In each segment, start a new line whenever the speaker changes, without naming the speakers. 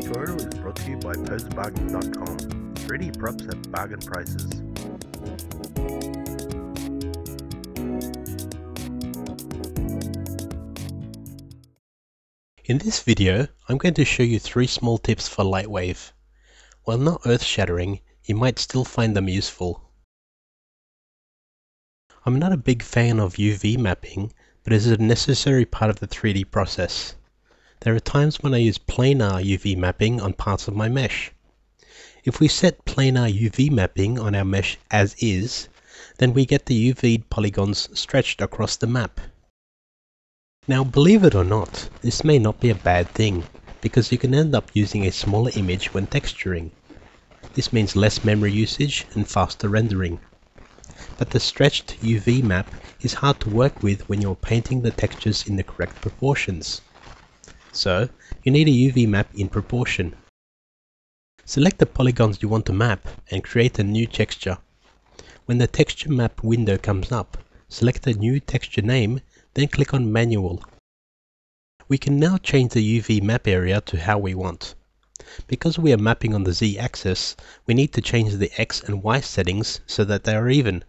tutorial is brought to you by posebargain.com. 3D props at bargain prices.
In this video, I'm going to show you 3 small tips for Lightwave. While not earth-shattering, you might still find them useful. I'm not a big fan of UV mapping, but it is a necessary part of the 3D process. There are times when I use planar UV mapping on parts of my mesh. If we set planar UV mapping on our mesh as is, then we get the UV polygons stretched across the map. Now, believe it or not, this may not be a bad thing, because you can end up using a smaller image when texturing. This means less memory usage and faster rendering. But the stretched UV map is hard to work with when you're painting the textures in the correct proportions. So, you need a UV map in proportion. Select the polygons you want to map and create a new texture. When the texture map window comes up, select a new texture name, then click on Manual. We can now change the UV map area to how we want. Because we are mapping on the Z-axis, we need to change the X and Y settings so that they are even.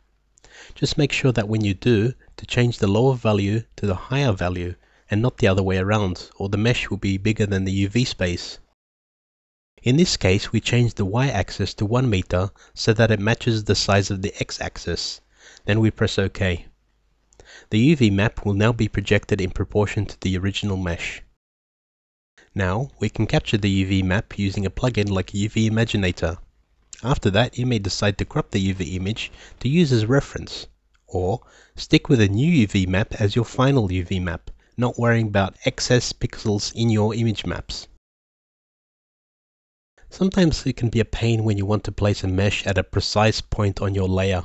Just make sure that when you do, to change the lower value to the higher value, and not the other way around, or the mesh will be bigger than the UV space. In this case, we change the Y-axis to 1 meter so that it matches the size of the X-axis. Then we press OK. The UV map will now be projected in proportion to the original mesh. Now, we can capture the UV map using a plugin like UV Imaginator. After that, you may decide to crop the UV image to use as reference, or stick with a new UV map as your final UV map, not worrying about excess pixels in your image maps. Sometimes it can be a pain when you want to place a mesh at a precise point on your layer.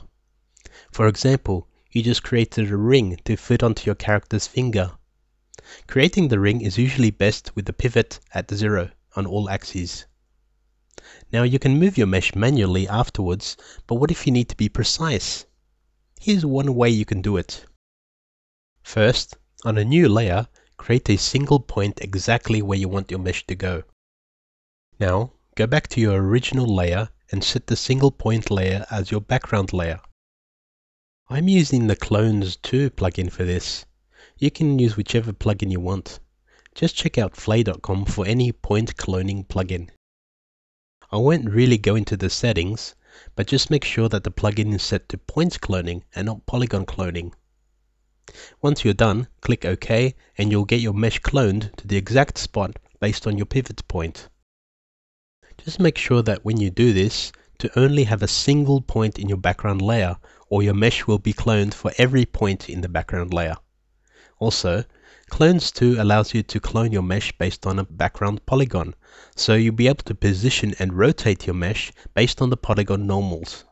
For example, you just created a ring to fit onto your character's finger. Creating the ring is usually best with the pivot at 0 on all axes. Now you can move your mesh manually afterwards, but what if you need to be precise? Here's one way you can do it. First, on a new layer, create a single point exactly where you want your mesh to go. Now, go back to your original layer and set the single point layer as your background layer. I'm using the Clones 2 plugin for this. You can use whichever plugin you want. Just check out flay.com for any point cloning plugin. I won't really go into the settings, but just make sure that the plugin is set to point cloning and not polygon cloning. Once you're done, click OK and you'll get your mesh cloned to the exact spot based on your pivot point. Just make sure that when you do this, to only have a single point in your background layer, or your mesh will be cloned for every point in the background layer. Also, Clones 2 allows you to clone your mesh based on a background polygon, so you'll be able to position and rotate your mesh based on the polygon normals.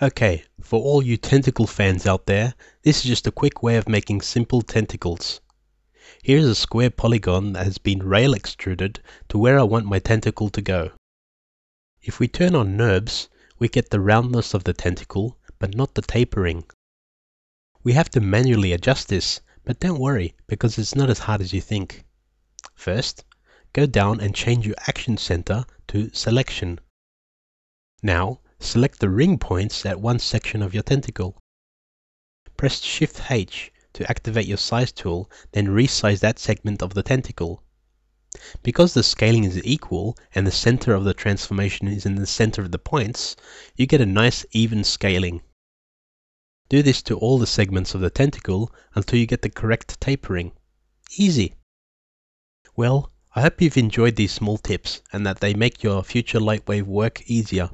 Okay, for all you tentacle fans out there, this is just a quick way of making simple tentacles. Here's a square polygon that has been rail extruded to where I want my tentacle to go. If we turn on NURBS, we get the roundness of the tentacle, but not the tapering. We have to manually adjust this, but don't worry, because it's not as hard as you think. First, go down and change your action center to Selection. Now, select the ring points at one section of your tentacle. Press Shift-H to activate your size tool, then resize that segment of the tentacle. Because the scaling is equal and the center of the transformation is in the center of the points, you get a nice even scaling. Do this to all the segments of the tentacle until you get the correct tapering. Easy! Well, I hope you've enjoyed these small tips and that they make your future Lightwave work easier.